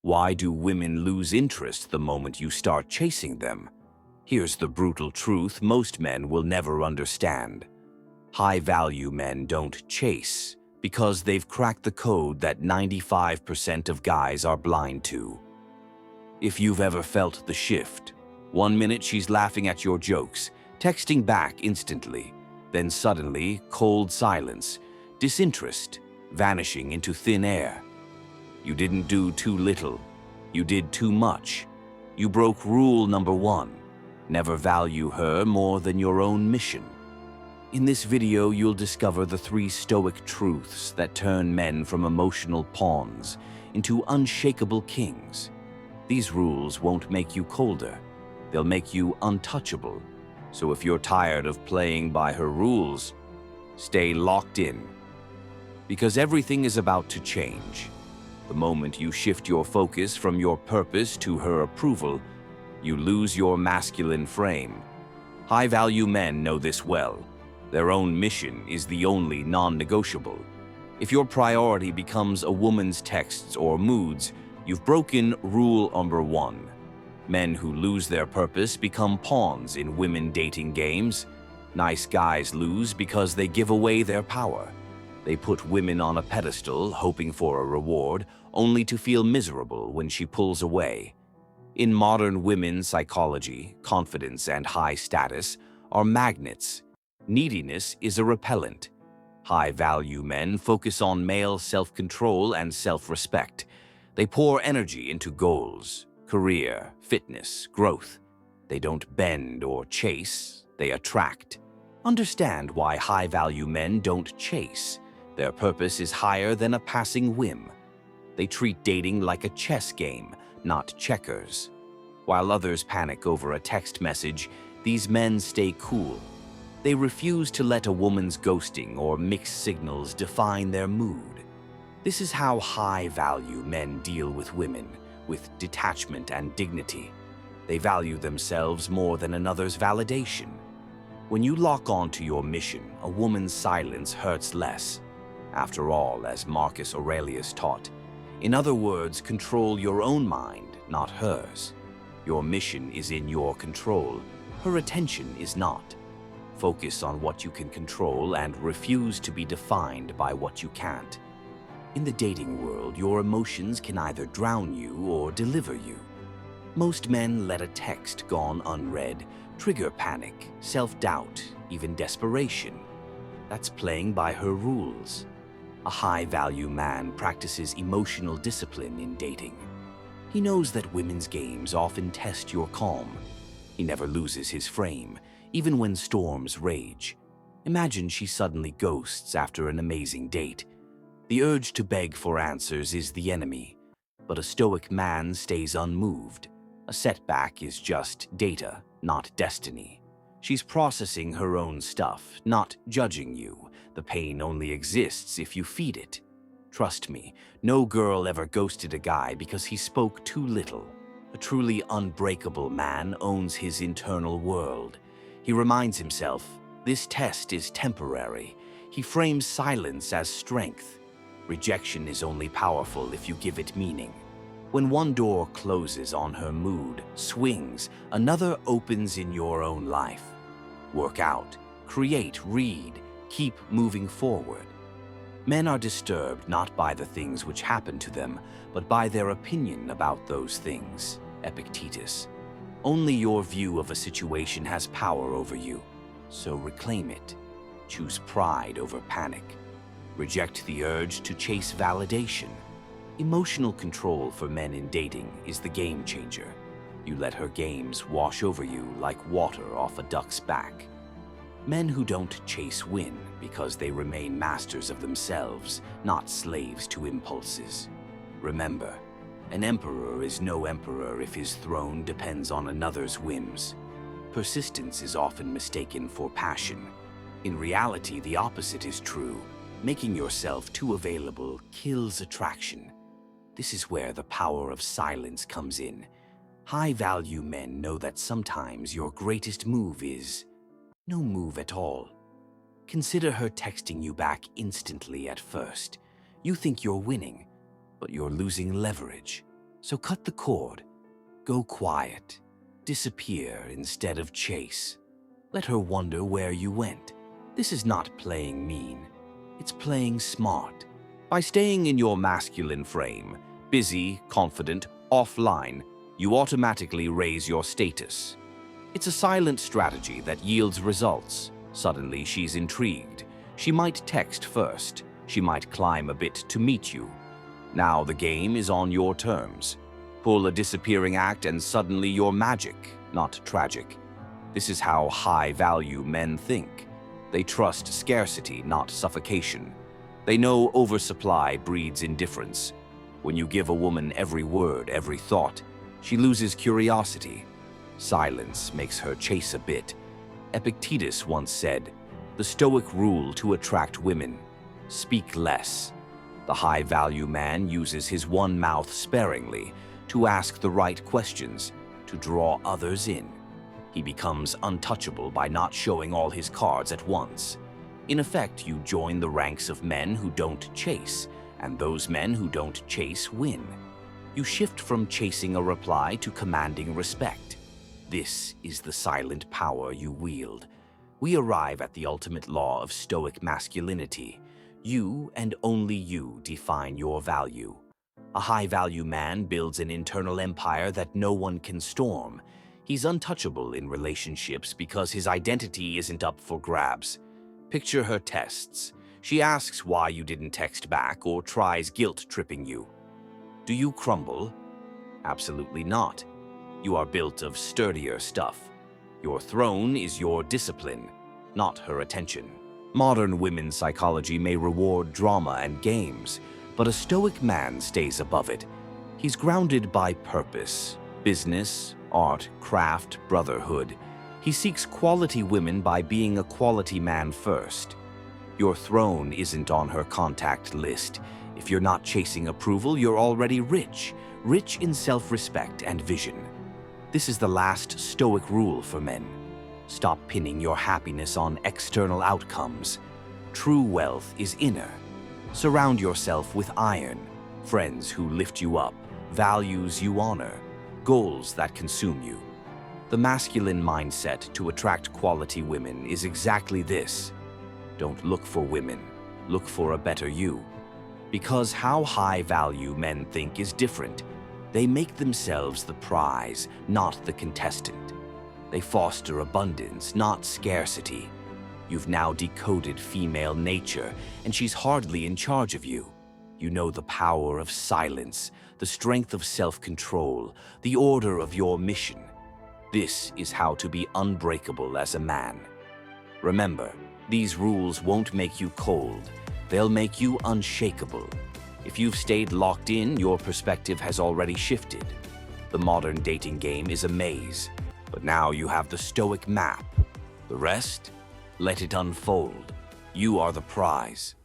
Why do women lose interest the moment you start chasing them? Here's the brutal truth most men will never understand. High-value men don't chase because they've cracked the code that 95% of guys are blind to. If you've ever felt the shift, 1 minute she's laughing at your jokes, texting back instantly, then suddenly cold silence, disinterest, vanishing into thin air. You didn't do too little, you did too much. You broke rule number 1, never value her more than your own mission. In this video, you'll discover the 3 Stoic truths that turn men from emotional pawns into unshakable kings. These rules won't make you colder, they'll make you untouchable. So if you're tired of playing by her rules, stay locked in. Because everything is about to change. The moment you shift your focus from your purpose to her approval, you lose your masculine frame. High-value men know this well. Their own mission is the only non-negotiable. If your priority becomes a woman's texts or moods, you've broken rule number 1. Men who lose their purpose become pawns in women dating games. Nice guys lose because they give away their power. They put women on a pedestal, hoping for a reward, only to feel miserable when she pulls away. In modern women's psychology, confidence and high status are magnets. Neediness is a repellent. High-value men focus on male self-control and self-respect. They pour energy into goals, career, fitness, growth. They don't bend or chase, they attract. Understand why high-value men don't chase. Their purpose is higher than a passing whim. They treat dating like a chess game, not checkers. While others panic over a text message, these men stay cool. They refuse to let a woman's ghosting or mixed signals define their mood. This is how high-value men deal with women, with detachment and dignity. They value themselves more than another's validation. When you lock on to your mission, a woman's silence hurts less. After all, as Marcus Aurelius taught, in other words, control your own mind, not hers. Your mission is in your control. Her attention is not. Focus on what you can control and refuse to be defined by what you can't. In the dating world, your emotions can either drown you or deliver you. Most men let a text gone unread trigger panic, self-doubt, even desperation. That's playing by her rules. A high-value man practices emotional discipline in dating. He knows that women's games often test your calm. He never loses his frame, even when storms rage. Imagine she suddenly ghosts after an amazing date. The urge to beg for answers is the enemy, but a stoic man stays unmoved. A setback is just data, not destiny. She's processing her own stuff, not judging you. The pain only exists if you feed it. Trust me, no girl ever ghosted a guy because he spoke too little. A truly unbreakable man owns his internal world. He reminds himself, this test is temporary. He frames silence as strength. Rejection is only powerful if you give it meaning. When one door closes on her mood, swings, another opens in your own life. Work out, create, read, keep moving forward. Men are disturbed not by the things which happen to them, but by their opinion about those things. Epictetus. Only your view of a situation has power over you, so reclaim it. Choose pride over panic. Reject the urge to chase validation. Emotional control for men in dating is the game changer. You let her games wash over you like water off a duck's back. Men who don't chase win because they remain masters of themselves, not slaves to impulses. Remember, an emperor is no emperor if his throne depends on another's whims. Persistence is often mistaken for passion. In reality, the opposite is true. Making yourself too available kills attraction. This is where the power of silence comes in. High-value men know that sometimes your greatest move is no move at all. Consider her texting you back instantly at first. You think you're winning, but you're losing leverage. So cut the cord. Go quiet. Disappear instead of chase. Let her wonder where you went. This is not playing mean. It's playing smart. By staying in your masculine frame, busy, confident, offline, you automatically raise your status. It's a silent strategy that yields results. Suddenly she's intrigued. She might text first. She might climb a bit to meet you. Now the game is on your terms. Pull a disappearing act and suddenly you're magic, not tragic. This is how high-value men think. They trust scarcity, not suffocation. They know oversupply breeds indifference. When you give a woman every word, every thought, she loses curiosity. Silence makes her chase a bit. Epictetus once said, "The Stoic rule to attract women: speak less." The high-value man uses his one mouth sparingly to ask the right questions, to draw others in. He becomes untouchable by not showing all his cards at once. In effect, you join the ranks of men who don't chase, and those men who don't chase win. You shift from chasing a reply to commanding respect. This is the silent power you wield. We arrive at the ultimate law of Stoic masculinity. You and only you define your value. A high-value man builds an internal empire that no one can storm. He's untouchable in relationships because his identity isn't up for grabs. Picture her tests. She asks why you didn't text back or tries guilt-tripping you. Do you crumble? Absolutely not. You are built of sturdier stuff. Your throne is your discipline, not her attention. Modern women's psychology may reward drama and games, but a Stoic man stays above it. He's grounded by purpose, business, art, craft, brotherhood. He seeks quality women by being a quality man first. Your throne isn't on her contact list. If you're not chasing approval, you're already rich, rich in self-respect and vision. This is the last Stoic rule for men. Stop pinning your happiness on external outcomes. True wealth is inner. Surround yourself with iron, friends who lift you up, values you honor, goals that consume you. The masculine mindset to attract quality women is exactly this. Don't look for women, look for a better you. Because how high-value men think is different. They make themselves the prize, not the contestant. They foster abundance, not scarcity. You've now decoded female nature, and she's hardly in charge of you. You know the power of silence, the strength of self-control, the order of your mission. This is how to be unbreakable as a man. Remember, these rules won't make you cold. They'll make you unshakable. If you've stayed locked in, your perspective has already shifted. The modern dating game is a maze, but now you have the Stoic map. The rest? Let it unfold. You are the prize.